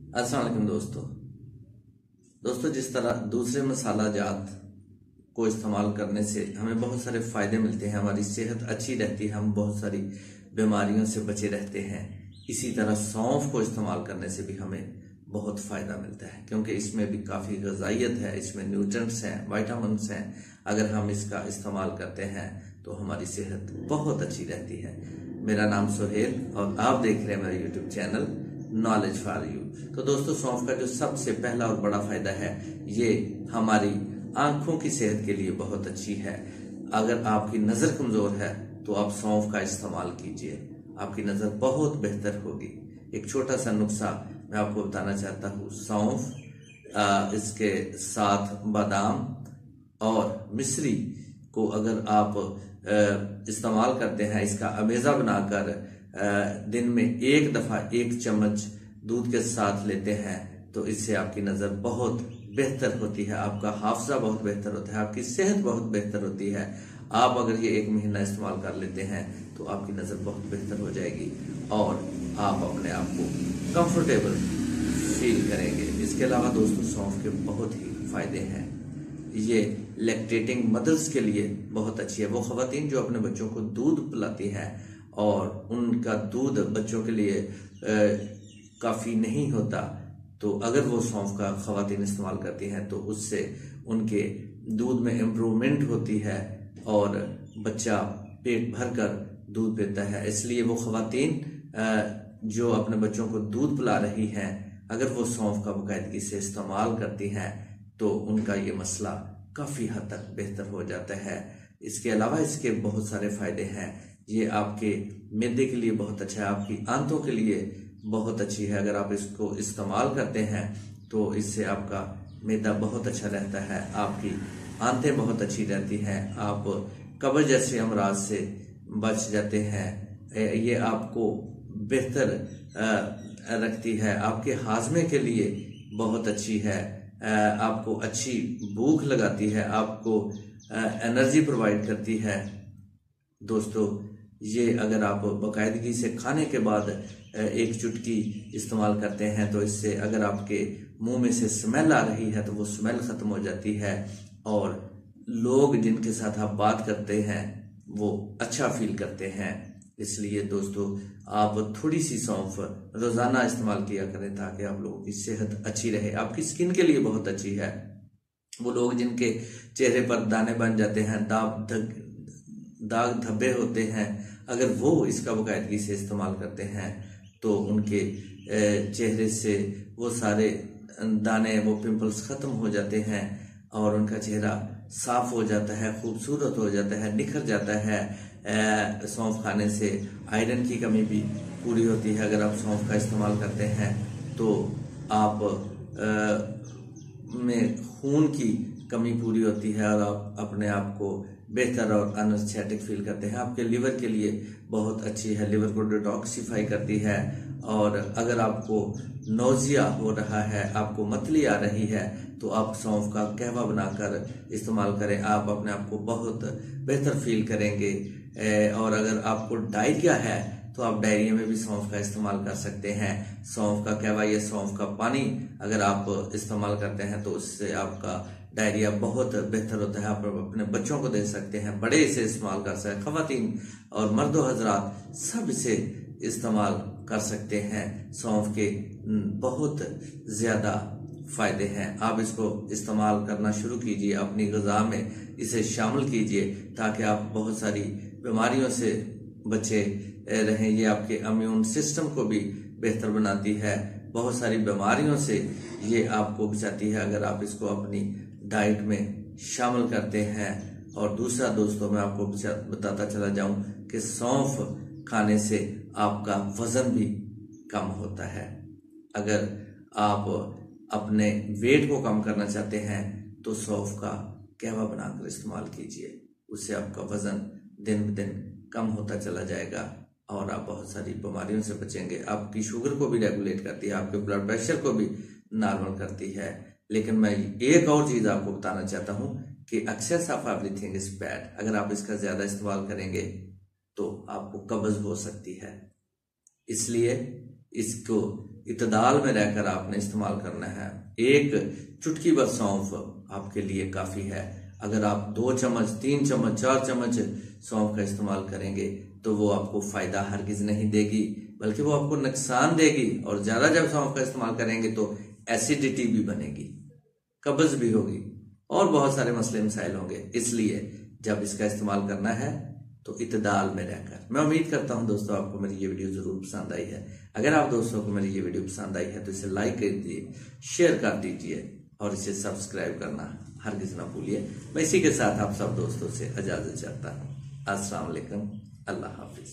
अस्सलाम वालेकुम दोस्तों जिस तरह दूसरे मसाला जात को इस्तेमाल करने से हमें बहुत सारे फायदे मिलते हैं, हमारी सेहत अच्छी रहती है, हम बहुत सारी बीमारियों से बचे रहते हैं। इसी तरह सौंफ को इस्तेमाल करने से भी हमें बहुत फायदा मिलता है, क्योंकि इसमें भी काफ़ी ग़िज़ाइयत है, इसमें न्यूट्रिएंट्स हैं, विटामिन्स हैं। अगर हम इसका इस्तेमाल करते हैं तो हमारी सेहत बहुत अच्छी रहती है। मेरा नाम सुहेल और आप देख रहे हैं मेरा YouTube channel knowledge for you. तो दोस्तों, सौंफ का जो सबसे पहला और बड़ा फायदा है, ये हमारी आंखों की सेहत के लिए बहुत अच्छी है। अगर आपकी नजर कमजोर है तो आप सौंफ का इस्तेमाल कीजिए, आपकी नजर बहुत बेहतर होगी। एक छोटा सा नुस्खा मैं आपको बताना चाहता हूँ। सौंफ, इसके साथ बादाम और मिश्री को अगर आप इस्तेमाल करते हैं, इसका अमेजा बनाकर दिन में एक दफा 1 चम्मच दूध के साथ लेते हैं, तो इससे आपकी नजर बहुत बेहतर होती है, आपका हाफजा बहुत बेहतर होता है, आपकी सेहत बहुत बेहतर होती है। आप अगर ये 1 महीना इस्तेमाल कर लेते हैं तो आपकी नजर बहुत बेहतर हो जाएगी और आप अपने आप को कंफर्टेबल फील करेंगे। इसके अलावा दोस्तों, सौंफ के बहुत ही फायदे हैं। ये लैक्टेटिंग मदर्स के लिए बहुत अच्छी है। वो खवातीन जो अपने बच्चों को दूध पिलाती हैं और उनका दूध बच्चों के लिए काफ़ी नहीं होता, तो अगर वो सौंफ का खवातीन इस्तेमाल करती हैं तो उससे उनके दूध में इम्प्रूवमेंट होती है और बच्चा पेट भर कर दूध पीता है। इसलिए वो खवातीन जो अपने बच्चों को दूध पिला रही हैं, अगर वो सौंफ का बाकायदगी से इस्तेमाल करती हैं तो उनका ये मसला काफ़ी हद तक बेहतर हो जाता है। इसके अलावा इसके बहुत सारे फायदे हैं। ये आपके मैदे के लिए बहुत अच्छा है, आपकी आंतों के लिए बहुत अच्छी है। अगर आप इसको इस्तेमाल करते हैं तो इससे आपका मैदा बहुत अच्छा रहता है, आपकी आंतें बहुत अच्छी रहती हैं, आप कब्ज जैसे अमराज से बच जाते हैं। ये आपको बेहतर रखती है, आपके हाजमे के लिए बहुत अच्छी है, आपको अच्छी भूख लगाती है, आपको एनर्जी प्रोवाइड करती है। दोस्तों, ये अगर आप बाकायदगी से खाने के बाद 1 चुटकी इस्तेमाल करते हैं तो इससे अगर आपके मुंह में से स्मेल आ रही है तो वो स्मेल ख़त्म हो जाती है और लोग जिनके साथ आप बात करते हैं वो अच्छा फील करते हैं। इसलिए दोस्तों, आप थोड़ी सी सौंफ रोज़ाना इस्तेमाल किया करें ताकि आप लोगों की सेहत अच्छी रहे। आपकी स्किन के लिए बहुत अच्छी है। वो लोग जिनके चेहरे पर दाने बन जाते हैं, दाग धब्बे होते हैं, अगर वो इसका बाकायदगी से इस्तेमाल करते हैं तो उनके चेहरे से वो सारे दाने, वो पिंपल्स ख़त्म हो जाते हैं और उनका चेहरा साफ हो जाता है, खूबसूरत हो जाता है, निखर जाता है। सौंफ खाने से आयरन की कमी भी पूरी होती है। अगर आप सौंफ का इस्तेमाल करते हैं तो आप में खून की कमी पूरी होती है और आप अपने आप को बेहतर और एनर्जेटिक फील करते हैं। आपके लिवर के लिए बहुत अच्छी है, लिवर को डिटॉक्सिफाई करती है। और अगर आपको नोजिया हो रहा है, आपको मतली आ रही है, तो आप सौंफ का कहवा बनाकर इस्तेमाल करें, आप अपने आप को बहुत बेहतर फील करेंगे। और अगर आपको डायरिया है तो आप डायरिया में भी सौंफ का इस्तेमाल कर सकते हैं। सौंफ का कहवा या सौंफ का पानी अगर आप इस्तेमाल करते हैं तो उससे आपका डायरिया बहुत बेहतर होता है। आप अपने बच्चों को दे सकते हैं, बड़े इसे इस्तेमाल कर सकते हैं, खवातीन और मर्दो हजरात सब इसे इस्तेमाल कर सकते हैं। सौंफ के बहुत ज़्यादा फायदे हैं। आप इसको इस्तेमाल करना शुरू कीजिए, अपनी ग़िज़ा में इसे शामिल कीजिए ताकि आप बहुत सारी बीमारियों से बचे रहें। ये आपके इम्यून सिस्टम को भी बेहतर बनाती है, बहुत सारी बीमारियों से ये आपको बचाती है अगर आप इसको अपनी डाइट में शामिल करते हैं। और दूसरा दोस्तों, मैं आपको बताता चला जाऊं कि सौंफ खाने से आपका वजन भी कम होता है। अगर आप अपने वेट को कम करना चाहते हैं तो सौंफ का कहवा बनाकर इस्तेमाल कीजिए, उससे आपका वजन दिन ब दिन कम होता चला जाएगा और आप बहुत सारी बीमारियों से बचेंगे। आपकी शुगर को भी रेगुलेट करती है, आपके ब्लड प्रेशर को भी नॉर्मल करती है। लेकिन मैं एक और चीज़ आपको बताना चाहता हूँ कि excess of everything is bad. अगर आप इसका ज़्यादा इस्तेमाल करेंगे तो आपको कब्ज हो सकती है। इसलिए इसको इत्तेदाल में रहकर आपने इस्तेमाल करना है। एक चुटकी भर सौंफ आपके लिए काफी है। अगर आप 2 चम्मच, 3 चम्मच, 4 चम्मच सौंफ का इस्तेमाल करेंगे तो वो आपको फायदा हरगिज नहीं देगी, बल्कि वो आपको नुकसान देगी। और ज्यादा जब सौंफ का इस्तेमाल करेंगे तो एसिडिटी भी बनेगी, कब्ज भी होगी और बहुत सारे मसले मसाइल होंगे। इसलिए जब इसका इस्तेमाल करना है तो इत्तेदाल में रहकर। मैं उम्मीद करता हूं दोस्तों आपको मेरी ये वीडियो जरूर पसंद आई है। अगर आप दोस्तों को मेरी ये वीडियो पसंद आई है तो इसे लाइक कर दीजिए, शेयर कर दीजिए और इसे सब्सक्राइब करना हरगिज ना भूलिए। मैं इसी के साथ आप सब दोस्तों से इजाजत चाहता हूं। अस्सलाम वालेकुम, अल्लाह हाफिज।